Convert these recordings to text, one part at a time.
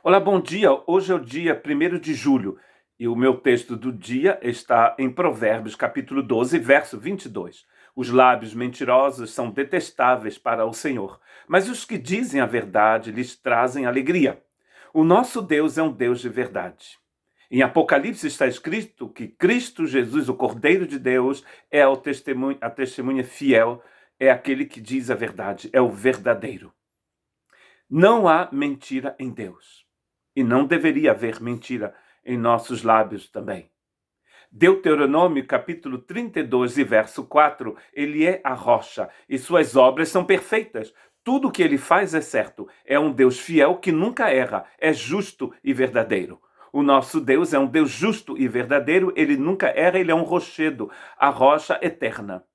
Olá, bom dia. Hoje é o dia 1º de julho e o meu texto do dia está em Provérbios, capítulo 12, verso 22. Os lábios mentirosos são detestáveis para o Senhor, mas os que dizem a verdade lhes trazem alegria. O nosso Deus é um Deus de verdade. Em Apocalipse está escrito que Cristo Jesus, o Cordeiro de Deus, é a testemunha fiel, é aquele que diz a verdade, é o verdadeiro. Não há mentira em Deus. E não deveria haver mentira em nossos lábios também. Deuteronômio, capítulo 32 e verso 4, ele é a rocha e suas obras são perfeitas. Tudo o que ele faz é certo. É um Deus fiel que nunca erra, é justo e verdadeiro. O nosso Deus é um Deus justo e verdadeiro, ele nunca erra, ele é um rochedo, a rocha eterna.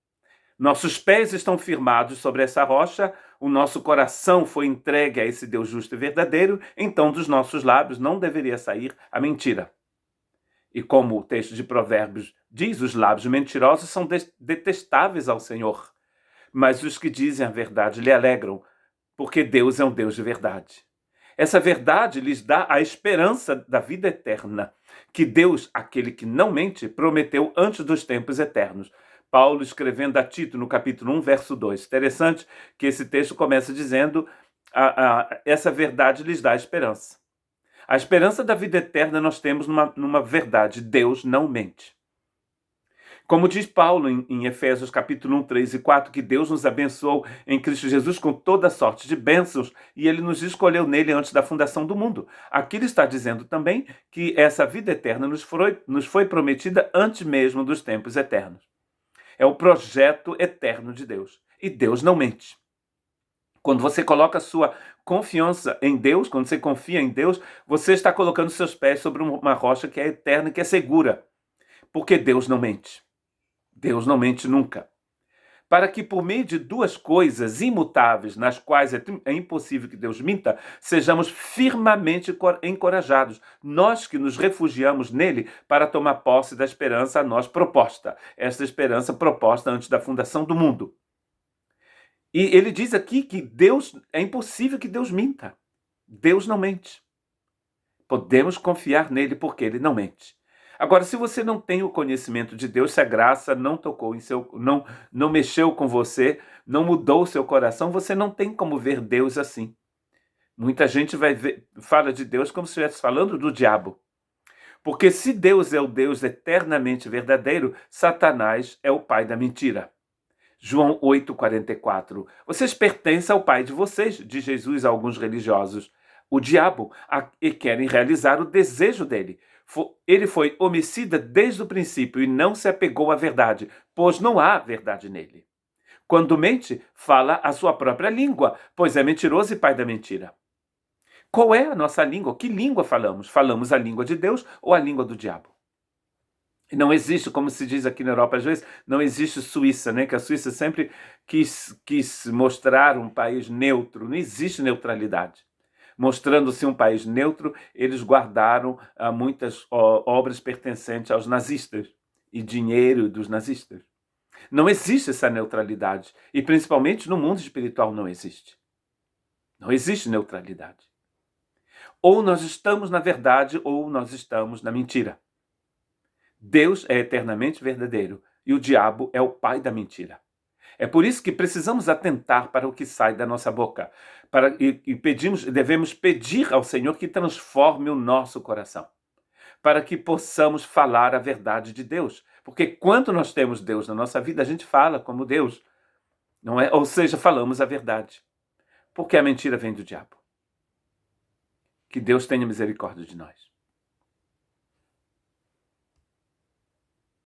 Nossos pés estão firmados sobre essa rocha, o nosso coração foi entregue a esse Deus justo e verdadeiro, então dos nossos lábios não deveria sair a mentira. E como o texto de Provérbios diz, os lábios mentirosos são detestáveis ao Senhor, mas os que dizem a verdade lhe alegram, porque Deus é um Deus de verdade. Essa verdade lhes dá a esperança da vida eterna, que Deus, aquele que não mente, prometeu antes dos tempos eternos. Paulo escrevendo a Tito no capítulo 1, verso 2. Interessante que esse texto começa dizendo essa verdade lhes dá esperança. A esperança da vida eterna nós temos numa verdade: Deus não mente. Como diz Paulo em Efésios capítulo 1, 3 e 4, que Deus nos abençoou em Cristo Jesus com toda sorte de bênçãos e ele nos escolheu nele antes da fundação do mundo. Aqui ele está dizendo também que essa vida eterna nos foi prometida antes mesmo dos tempos eternos. É o projeto eterno de Deus. E Deus não mente. Quando você coloca a sua confiança em Deus, quando você confia em Deus, você está colocando seus pés sobre uma rocha que é eterna e que é segura. Porque Deus não mente. Deus não mente nunca. Para que por meio de duas coisas imutáveis, nas quais é impossível que Deus minta, sejamos firmemente encorajados, nós que nos refugiamos nele para tomar posse da esperança a nós proposta, esta esperança proposta antes da fundação do mundo. E ele diz aqui que Deus, é impossível que Deus minta. Deus não mente. Podemos confiar nele porque ele não mente. Agora, se você não tem o conhecimento de Deus, se a graça não tocou não mexeu com você, não mudou o seu coração, você não tem como ver Deus assim. Muita gente fala de Deus como se estivesse falando do diabo. Porque se Deus é o Deus eternamente verdadeiro, Satanás é o pai da mentira. João 8,44. Vocês pertencem ao pai de vocês, diz Jesus a alguns religiosos, o diabo, e querem realizar o desejo dele. Ele foi homicida desde o princípio e não se apegou à verdade, pois não há verdade nele. Quando mente, fala a sua própria língua, pois é mentiroso e pai da mentira. Qual é a nossa língua? Que língua falamos? Falamos a língua de Deus ou a língua do diabo? Não existe, como se diz aqui na Europa às vezes, não existe Suíça, né? Que a Suíça sempre quis mostrar um país neutro. Não existe neutralidade. Mostrando-se um país neutro, eles guardaram muitas obras pertencentes aos nazistas e dinheiro dos nazistas. Não existe essa neutralidade. E principalmente no mundo espiritual não existe. Não existe neutralidade. Ou nós estamos na verdade ou nós estamos na mentira. Deus é eternamente verdadeiro e o diabo é o pai da mentira. É por isso que precisamos atentar para o que sai da nossa boca. Devemos pedir ao Senhor que transforme o nosso coração, para que possamos falar a verdade de Deus. Porque quando nós temos Deus na nossa vida, a gente fala como Deus, não é? Ou seja, falamos a verdade. Porque a mentira vem do diabo. Que Deus tenha misericórdia de nós.